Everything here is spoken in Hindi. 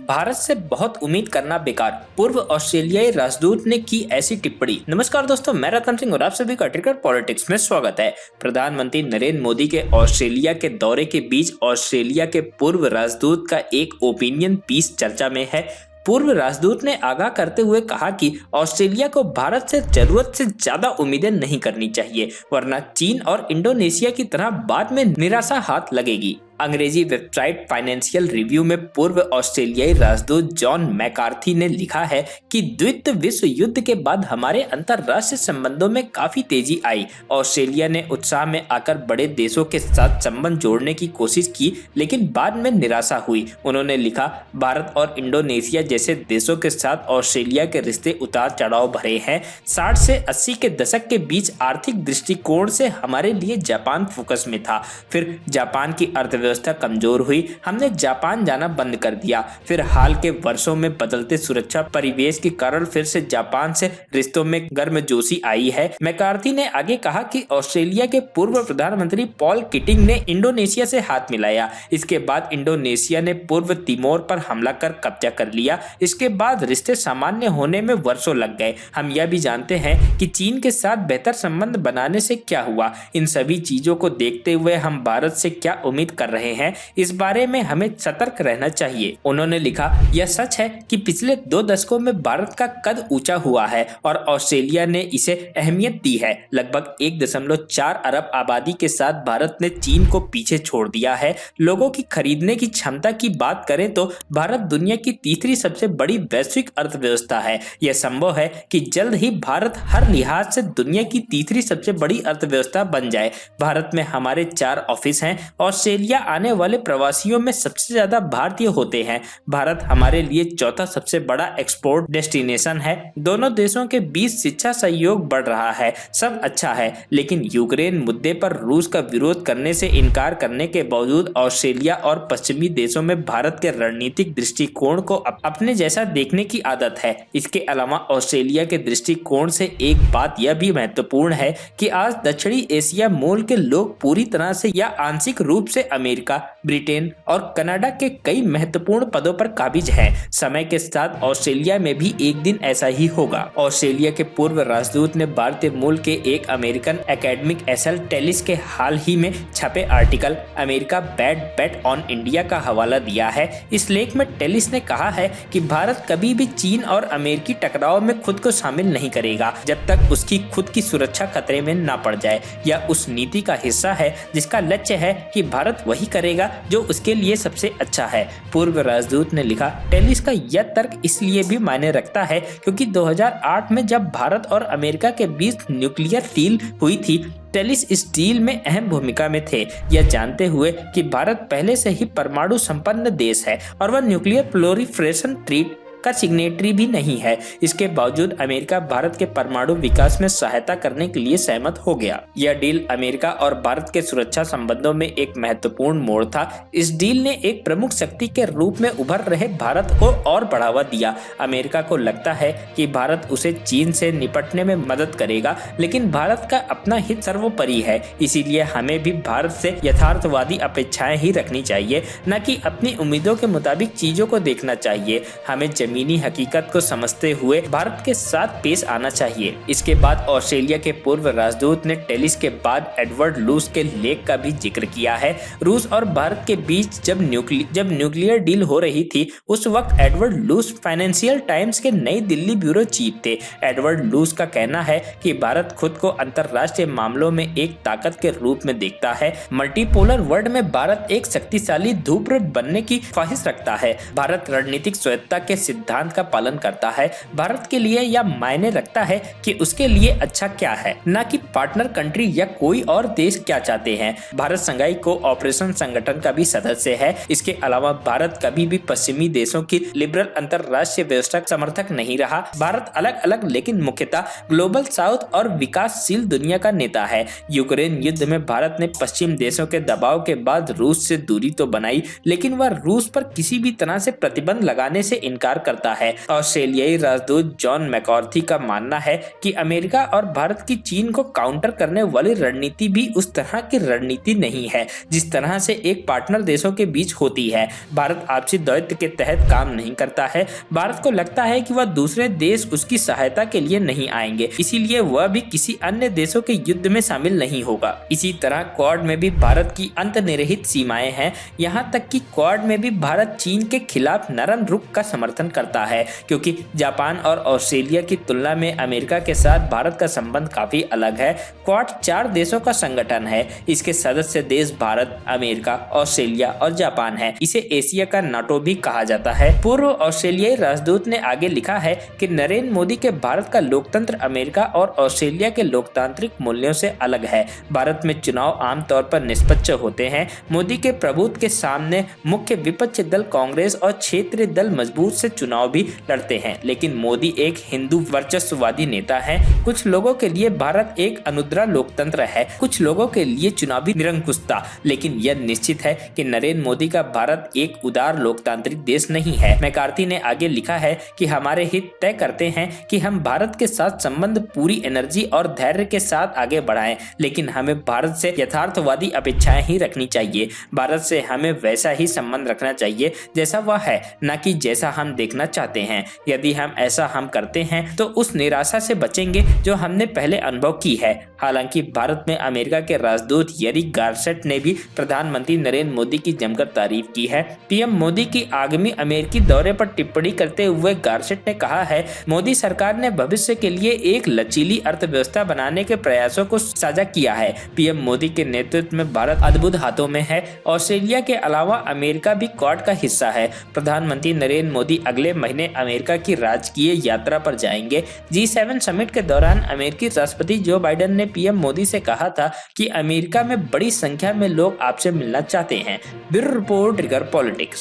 भारत से बहुत उम्मीद करना बेकार, पूर्व ऑस्ट्रेलियाई राजदूत ने की ऐसी टिप्पणी। नमस्कार दोस्तों, मैं रतन सिंह और आप सभी का क्रिकेट पॉलिटिक्स में स्वागत है। प्रधानमंत्री नरेंद्र मोदी के ऑस्ट्रेलिया के दौरे के बीच ऑस्ट्रेलिया के पूर्व राजदूत का एक ओपिनियन पीस चर्चा में है। पूर्व राजदूत ने आगाह करते हुए कहा कि ऑस्ट्रेलिया को भारत से जरूरत से ज्यादा उम्मीदें नहीं करनी चाहिए, वरना चीन और इंडोनेशिया की तरह बाद में निराशा हाथ लगेगी। अंग्रेजी वेबसाइट फाइनेंशियल रिव्यू में पूर्व ऑस्ट्रेलियाई राजदूत जॉन मैकार्थी ने लिखा है कि द्वितीय विश्व युद्ध के बाद हमारे अंतर्राष्ट्रीय संबंधों में काफी तेजी आई। ऑस्ट्रेलिया ने उत्साह में आकर बड़े देशों के साथ संबंध जोड़ने की कोशिश की, लेकिन बाद में निराशा हुई। उन्होंने लिखा, भारत और इंडोनेशिया जैसे देशों के साथ ऑस्ट्रेलिया के रिश्ते उतार चढ़ाव भरे हैं। 60 से 80 के दशक के बीच आर्थिक दृष्टिकोण से हमारे लिए जापान फोकस में था। फिर जापान की व्यवस्था कमजोर हुई, हमने जापान जाना बंद कर दिया। फिर हाल के वर्षों में बदलते सुरक्षा परिवेश के कारण फिर से जापान से रिश्तों में गर्मजोशी आई है। मैकार्थी ने आगे कहा कि ऑस्ट्रेलिया के पूर्व प्रधानमंत्री पॉल किटिंग ने इंडोनेशिया से हाथ मिलाया। इसके बाद इंडोनेशिया ने पूर्व तिमोर पर हमला कर कब्जा कर लिया। इसके बाद रिश्ते सामान्य होने में वर्षों लग गए। हम यह भी जानते हैं कि चीन के साथ बेहतर संबंध बनाने से क्या हुआ। इन सभी चीजों को देखते हुए हम भारत से क्या उम्मीद कर रहे हैं, इस बारे में हमें सतर्क रहना चाहिए। उन्होंने लिखा, यह सच है कि पिछले 2 दशकों में भारत का कद ऊंचा हुआ है और ऑस्ट्रेलिया ने इसे अहमियत दी है। लगभग 1.4 अरब आबादी के साथ भारत ने चीन को पीछे छोड़ दिया है। लोगों की खरीदने की क्षमता की बात करें तो भारत दुनिया की तीसरी सबसे बड़ी वैश्विक अर्थव्यवस्था है। यह संभव है कि जल्द ही भारत हर लिहाज से दुनिया की तीसरी सबसे बड़ी अर्थव्यवस्था बन जाए। भारत में हमारे 4 ऑफिस हैं। ऑस्ट्रेलिया आने वाले प्रवासियों में सबसे ज्यादा भारतीय होते हैं। भारत हमारे लिए चौथा सबसे बड़ा एक्सपोर्ट डेस्टिनेशन है। दोनों देशों के बीच शिक्षा सहयोग बढ़ रहा है। सब अच्छा है, लेकिन यूक्रेन मुद्दे पर रूस का विरोध करने से इनकार करने के बावजूद ऑस्ट्रेलिया और पश्चिमी देशों में भारत के रणनीतिक दृष्टिकोण को अपने जैसा देखने की आदत है। इसके अलावा ऑस्ट्रेलिया के दृष्टिकोण से एक बात यह भी महत्वपूर्ण है कि आज दक्षिणी एशिया मूल के लोग पूरी तरह से या आंशिक रूप से अमेरिका, ब्रिटेन और कनाडा के कई महत्वपूर्ण पदों पर काबिज हैं। समय के साथ ऑस्ट्रेलिया में भी एक दिन ऐसा ही होगा। ऑस्ट्रेलिया के पूर्व राजदूत ने भारतीय मूल के एक अमेरिकन एकेडमिक एसल टेलिस के हाल ही में छपे article America bad bet on India का हवाला दिया है। इस लेख में टेलिस ने कहा है कि भारत कभी भी चीन और अमेरिकी टकराव में खुद को शामिल नहीं करेगा जब तक उसकी खुद की सुरक्षा खतरे में न पड़ जाए। यह उस नीति का हिस्सा है जिसका लक्ष्य है कि भारत वही करेगा जो उसके लिए सबसे अच्छा है। पूर्व राजदूत ने लिखा, टेलिस का यह तर्क इसलिए भी मायने रखता है क्योंकि 2008 में जब भारत और अमेरिका के बीच न्यूक्लियर डील हुई थी, टेलिस इस डील में अहम भूमिका में थे, यह जानते हुए कि भारत पहले से ही परमाणु संपन्न देश है और वह न्यूक्लियर प्रोलिफरेशन ट्रीटी का सिग्नेटरी भी नहीं है। इसके बावजूद अमेरिका भारत के परमाणु विकास में सहायता करने के लिए सहमत हो गया। यह डील अमेरिका और भारत के सुरक्षा संबंधों में एक महत्वपूर्ण मोड़ था। इस डील ने एक प्रमुख शक्ति के रूप में उभर रहे भारत को और बढ़ावा दिया। अमेरिका को लगता है कि भारत उसे चीन से निपटने में मदद करेगा, लेकिन भारत का अपना हित सर्वोपरि है। इसीलिए हमें भी भारत से यथार्थवादी अपेक्षाएं ही रखनी चाहिए, न कि अपनी उम्मीदों के मुताबिक चीजों को देखना चाहिए। हमें जमीनी हकीकत को समझते हुए भारत के साथ पेश आना चाहिए। इसके बाद ऑस्ट्रेलिया के पूर्व राजदूत ने टेलिस के बाद एडवर्ड लूस के लेख का भी जिक्र किया है। रूस और भारत के बीच जब न्यूक्लियर डील हो रही थी, उस वक्त एडवर्ड लूस फाइनेंशियल टाइम्स के नई दिल्ली ब्यूरो चीफ थे। एडवर्ड लूस का कहना है कि भारत खुद को अंतरराष्ट्रीय मामलों में एक ताकत के रूप में देखता है। मल्टीपोलर वर्ल्ड में भारत एक शक्तिशाली ध्रुव बनने की ख्वाहिश रखता है। भारत रणनीतिक स्वायत्तता के सिद्धांत का पालन करता है। भारत के लिए यह मायने रखता है कि उसके लिए अच्छा क्या है, न कि पार्टनर कंट्री या कोई और देश क्या चाहते हैं। भारत संघाई कोऑपरेशन संगठन का भी सदस्य है। इसके अलावा भारत कभी भी पश्चिमी देशों की लिबरल अंतरराष्ट्रीय व्यवस्था समर्थक नहीं रहा। भारत अलग अलग लेकिन मुख्यतः ग्लोबल साउथ और विकासशील दुनिया का नेता है। यूक्रेन युद्ध में भारत ने पश्चिम देशों के दबाव के बाद रूस से दूरी तो बनाई, लेकिन वह रूस पर किसी भी तरह से प्रतिबंध लगाने से इनकार करता है। ऑस्ट्रेलियाई राजदूत जॉन मैकार्थी का मानना है कि अमेरिका और भारत की चीन को काउंटर करने वाली रणनीति भी उस तरह की रणनीति नहीं है जिस तरह से एक पार्टनर देशों के बीच होती है। भारत आपसी दायित्व के तहत काम नहीं करता है। भारत को लगता है कि वह दूसरे देश उसकी सहायता के लिए नहीं आएंगे, इसीलिए वह भी किसी अन्य देशों के युद्ध में शामिल नहीं होगा। इसी तरह क्वाड में भी भारत की अंतर्निहित सीमाएं हैं। यहाँ तक कि क्वाड में भी भारत चीन के खिलाफ नरम रुख का समर्थन करता है, क्योंकि जापान और ऑस्ट्रेलिया की तुलना में अमेरिका के साथ भारत का संबंध काफी अलग है। क्वाड 4 देशों का संगठन है। इसके सदस्य देश भारत, अमेरिका, ऑस्ट्रेलिया और जापान है। इसे एशिया का नाटो भी कहा जाता है। पूर्व ऑस्ट्रेलियाई राजदूत ने आगे लिखा है कि नरेंद्र मोदी के भारत का लोकतंत्र अमेरिका और ऑस्ट्रेलिया के लोकतांत्रिक मूल्यों से अलग है। भारत में चुनाव आमतौर पर निष्पक्ष होते हैं। मोदी के प्रभुत्व के सामने मुख्य विपक्षी दल कांग्रेस और क्षेत्रीय दल मजबूत से चुनाव भी लड़ते हैं, लेकिन मोदी एक हिंदू वर्चस्ववादी नेता है। कुछ लोगों के लिए भारत एक अनुद्रा लोकतंत्र है, कुछ लोगों के लिए चुनावी निरंकुशता, लेकिन यह निश्चित है कि नरेंद्र मोदी का भारत एक उदार लोकतांत्रिक देश नहीं है। मैकार्थी ने आगे लिखा है कि हमारे हित तय करते हैं कि हम भारत के साथ संबंध पूरी एनर्जी और धैर्य के साथ आगे बढ़ाएं, लेकिन हमें भारत से यथार्थवादी अपेक्षाएं ही रखनी चाहिए। भारत से हमें वैसा ही संबंध रखना चाहिए जैसा वह है, न कि जैसा हम देखना चाहते हैं। यदि हम ऐसा करते हैं तो उस निराशा से बचेंगे जो हमने पहले अनुभव की है। हालांकि भारत में अमेरिका के राजदूत एरिक गारसेट ने भी प्रधानमंत्री नरेंद्र मोदी की जमकर तारीफ की है। पीएम मोदी की आगामी अमेरिकी दौरे पर टिप्पणी करते हुए गारसेट ने कहा है, मोदी सरकार ने भविष्य के लिए एक लचीली अर्थव्यवस्था बनाने के प्रयासों को साझा किया है। पीएम मोदी के नेतृत्व में भारत अद्भुत हाथों में है। ऑस्ट्रेलिया के अलावा अमेरिका भी क्वाड का हिस्सा है। प्रधानमंत्री नरेंद्र मोदी अगले महीने अमेरिका की राजकीय यात्रा पर जाएंगे। G7 समिट के दौरान अमेरिकी राष्ट्रपति जो बाइडेन ने पीएम मोदी से कहा था कि अमेरिका में बड़ी संख्या में लोग आपसे मिलना चाहते हैं। Bureau report, trigger politics.